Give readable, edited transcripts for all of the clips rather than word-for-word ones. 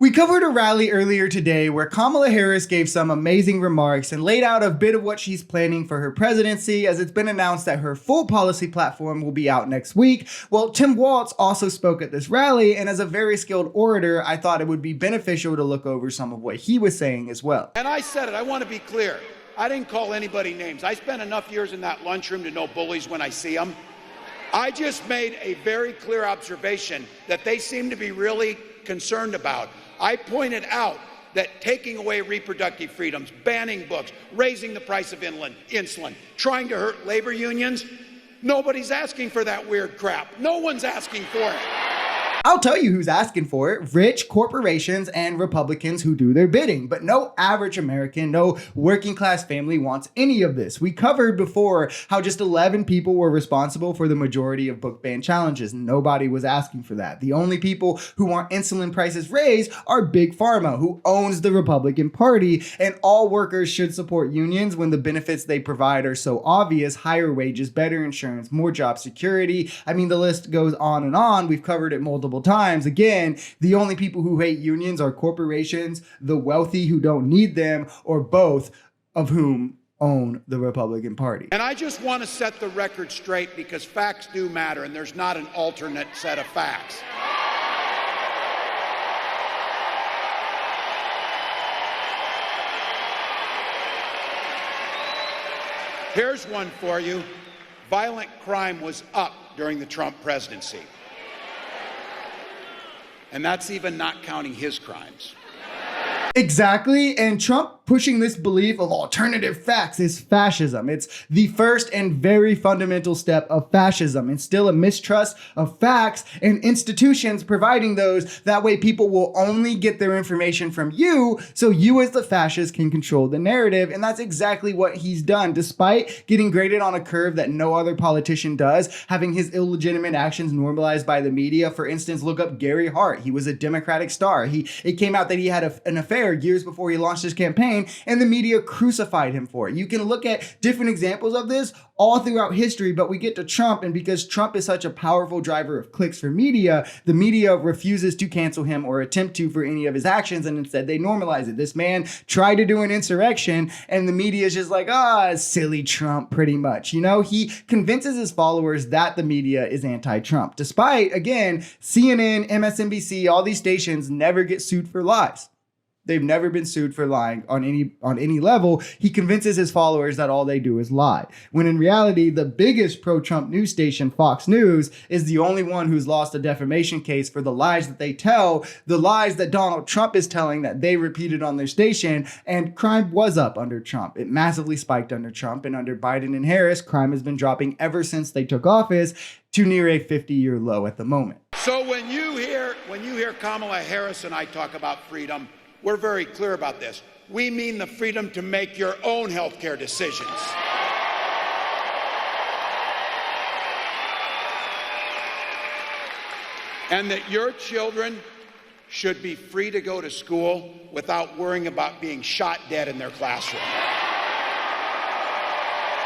We covered a rally earlier today where Kamala Harris gave some amazing remarks and laid out a bit of what she's planning for her presidency, as it's been announced that her full policy platform will be out next week. Well, Tim Walz also spoke at this rally, and as a very skilled orator, I thought it would be beneficial to look over some of what he was saying as well. And I said it, I want to be clear. I didn't call anybody names. I spent enough years in that lunchroom to know bullies when I see them. I just made a very clear observation that they seem to be really concerned about. I pointed out that taking away reproductive freedoms, banning books, raising the price of insulin, trying to hurt labor unions, nobody's asking for that weird crap. No one's asking for it. I'll tell you who's asking for it: rich corporations and Republicans who do their bidding. But no average American, no working class family wants any of this. We covered before how just 11 people were responsible for the majority of book ban challenges. Nobody was asking for that. The only people who want insulin prices raised are Big Pharma, who owns the Republican Party, and all workers should support unions when the benefits they provide are so obvious: higher wages, better insurance, more job security. I mean, the list goes on and on. We've covered it multiple times. Again, the only people who hate unions are corporations, the wealthy who don't need them, or both of whom own the Republican Party. And I just want to set the record straight, because facts do matter, and there's not an alternate set of facts. Here's one for you. Violent crime was up during the Trump presidency. And that's even not counting his crimes. Exactly, and Trump pushing this belief of alternative facts is fascism. It's the first and very fundamental step of fascism. It's still a mistrust of facts and institutions providing those. That way people will only get their information from you, so you as the fascist can control the narrative. And that's exactly what he's done, despite getting graded on a curve that no other politician does, having his illegitimate actions normalized by the media. For instance, look up Gary Hart. He was a Democratic star. It came out that he had an affair years before he launched his campaign, and the media crucified him for it. You can look at different examples of this all throughout history, but we get to Trump, and because Trump is such a powerful driver of clicks for media, the media refuses to cancel him or attempt to for any of his actions, and instead they normalize it. This man tried to do an insurrection, and the media is just like, silly Trump, pretty much. You know, he convinces his followers that the media is anti-Trump, despite, again, CNN, MSNBC, all these stations never get sued for lies. They've never been sued for lying on any level. He convinces his followers that all they do is lie, when in reality, the biggest pro-Trump news station, Fox News, is the only one who's lost a defamation case for the lies that they tell, the lies that Donald Trump is telling that they repeated on their station. And crime was up under Trump. It massively spiked under Trump, and under Biden and Harris, crime has been dropping ever since they took office to near a 50-year low at the moment. So when you hear Kamala Harris and I talk about freedom, we're very clear about this. We mean the freedom to make your own healthcare decisions. And that your children should be free to go to school without worrying about being shot dead in their classroom.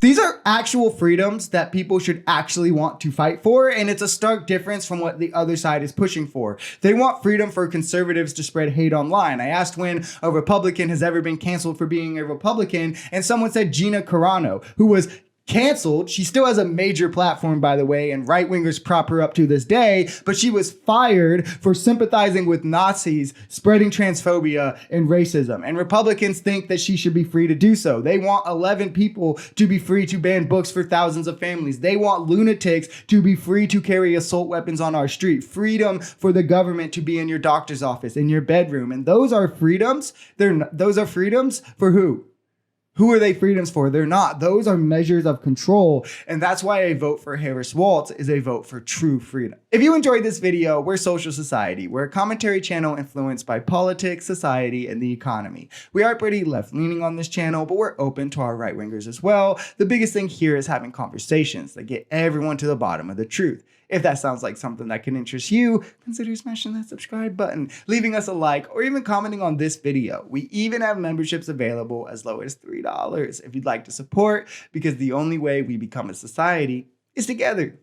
These are actual freedoms that people should actually want to fight for, and it's a stark difference from what the other side is pushing for. They want freedom for conservatives to spread hate online. I asked when a Republican has ever been canceled for being a Republican, and someone said Gina Carano, who was canceled. She still has a major platform, by the way, and right-wingers prop her up to this day, but she was fired for sympathizing with Nazis, spreading transphobia and racism. And Republicans think that she should be free to do so. They want 11 people to be free to ban books for thousands of families. They want lunatics to be free to carry assault weapons on our street. Freedom for the government to be in your doctor's office, in your bedroom. And those are freedoms. Those are freedoms for who? Who are they freedoms for? They're not. Those are measures of control. And that's why a vote for Harris Walz is a vote for true freedom. If you enjoyed this video, we're Social Society. We're a commentary channel influenced by politics, society, and the economy. We are pretty left-leaning on this channel, but we're open to our right-wingers as well. The biggest thing here is having conversations that get everyone to the bottom of the truth. If that sounds like something that can interest you, consider smashing that subscribe button, leaving us a like, or even commenting on this video. We even have memberships available as low as $3 if you'd like to support, because the only way we become a society is together.